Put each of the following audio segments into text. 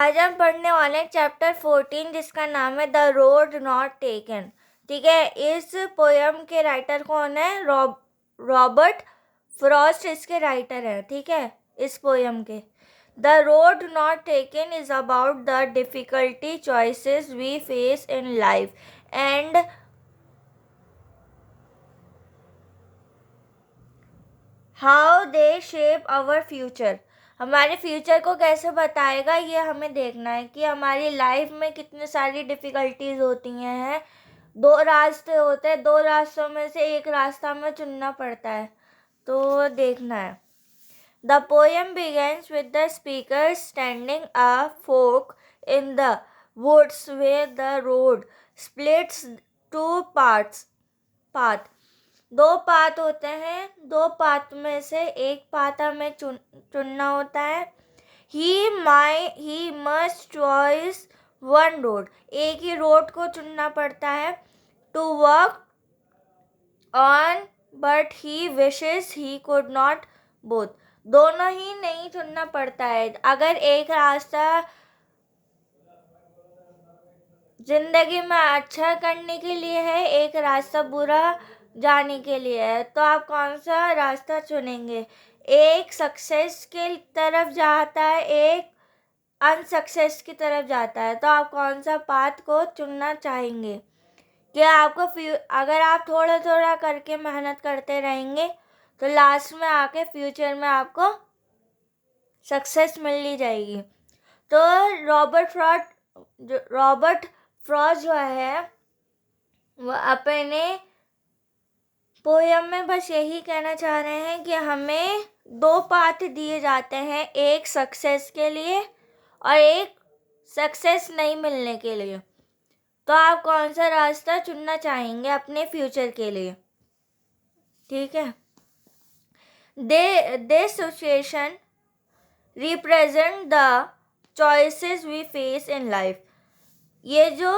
आज हम पढ़ने वाले हैं चैप्टर 14 जिसका नाम है द रोड नॉट टेकन। ठीक है, इस पोयम के राइटर कौन है? रॉबर्ट फ्रॉस्ट इसके राइटर है। ठीक है, इस पोयम के the road not taken is about the difficulty choices we face in life and how they shape our future. हमारे फ्यूचर को कैसे बताएगा, ये हमें देखना है कि हमारी लाइफ में कितनी सारी डिफ़िकल्टीज होती हैं। दो रास्ते होते हैं, दो रास्तों में से एक रास्ता हमें चुनना पड़ता है, तो देखना है। The poem begins with the speaker standing a fork in the woods where the road splits two path. दो पाथ होते हैं, दो पाथ में से एक पाथ हमें चुनना होता है। He must choice one road, एक ही रोड को चुनना पड़ता है। To work on but he wishes he could not both, दोनों ही नहीं चुनना पड़ता है। अगर एक रास्ता जिंदगी में अच्छा करने के लिए है, एक रास्ता बुरा जाने के लिए है, तो आप कौन सा रास्ता चुनेंगे? एक सक्सेस की तरफ जाता है, एक अनसक्सेस की तरफ जाता है, तो आप कौन सा पाथ को चुनना चाहेंगे? क्या आपको अगर आप थोड़ा थोड़ा करके मेहनत करते रहेंगे तो लास्ट में आके फ्यूचर में आपको सक्सेस मिल ही जाएगी। तो रॉबर्ट फ्रॉस्ट जो है वो अपने पोयम में बस यही कहना चाह रहे हैं कि हमें दो पाथ दिए जाते हैं, एक सक्सेस के लिए और एक सक्सेस नहीं मिलने के लिए। तो आप कौन सा रास्ता चुनना चाहेंगे अपने फ्यूचर के लिए? ठीक है, this situation represent the choices we face in life. ये जो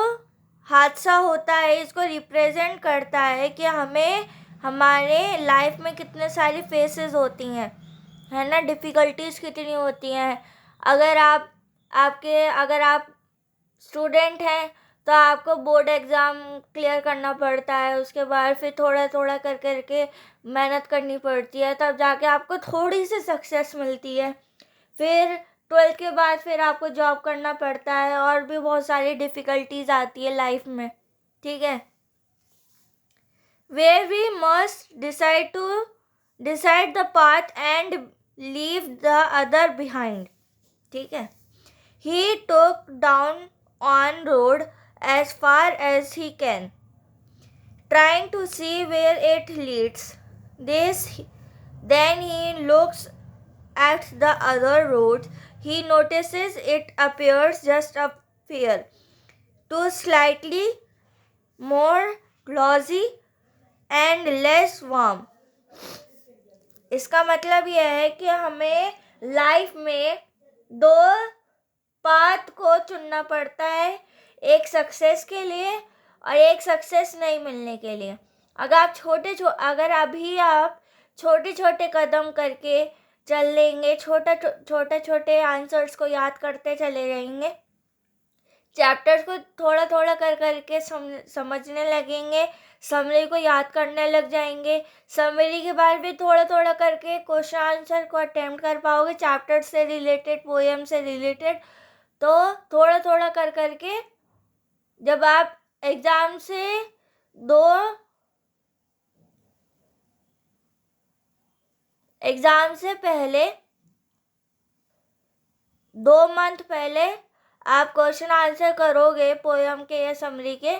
हादसा होता है इसको रिप्रेजेंट करता है कि हमें हमारे लाइफ में कितने सारी फेसेस होती हैं, है ना, डिफ़िकल्टीज़ कितनी होती हैं। अगर आप स्टूडेंट हैं तो आपको बोर्ड एग्ज़ाम क्लियर करना पड़ता है, उसके बाद फिर थोड़ा थोड़ा कर करके मेहनत करनी पड़ती है, तब जाके आपको थोड़ी सी सक्सेस मिलती है। फिर 12th के बाद फिर आपको जॉब करना पड़ता है और भी बहुत सारी डिफ़िकल्टीज आती है लाइफ में। ठीक है, where we must decide the path and leave the other behind. ठीक है, he took down on road as far as he can, trying to see where it leads. Then he looks at the other road. He notices it appears just a fair, too slightly more glossy and less warm. इसका मतलब यह है कि हमें life में दो path को चुनना पड़ता है, एक सक्सेस के लिए और एक सक्सेस नहीं मिलने के लिए। अगर अभी आप छोटे छोटे कदम करके चल लेंगे, छोटे आंसर्स को याद करते चले जाएंगे, चैप्टर्स को थोड़ा थोड़ा कर करके समझने लगेंगे, समरी को याद करने लग जाएंगे, समरी के बाद भी थोड़ा थोड़ा करके क्वेश्चन आंसर को अटेम्प्ट कर पाओगे चैप्टर से रिलेटेड, पोएम से रिलेटेड। तो थोड़ा थोड़ा कर करके जब आप एग्ज़ाम से पहले 2 मंथ पहले आप क्वेश्चन आंसर करोगे पोएम के या समरी के,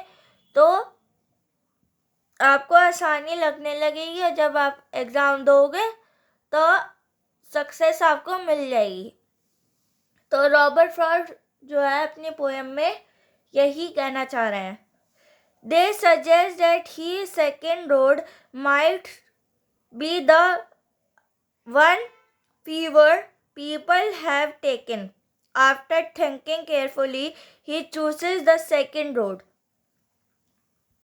तो आपको आसानी लगने लगेगी और जब आप एग्ज़ाम दोगे तो सक्सेस आपको मिल जाएगी। तो रॉबर्ट फ्रॉस्ट जो है अपनी पोएम में यही कहना चाह रहे हैं। They suggest that his second road might be the one fewer people have taken. After thinking carefully, he chooses the second road.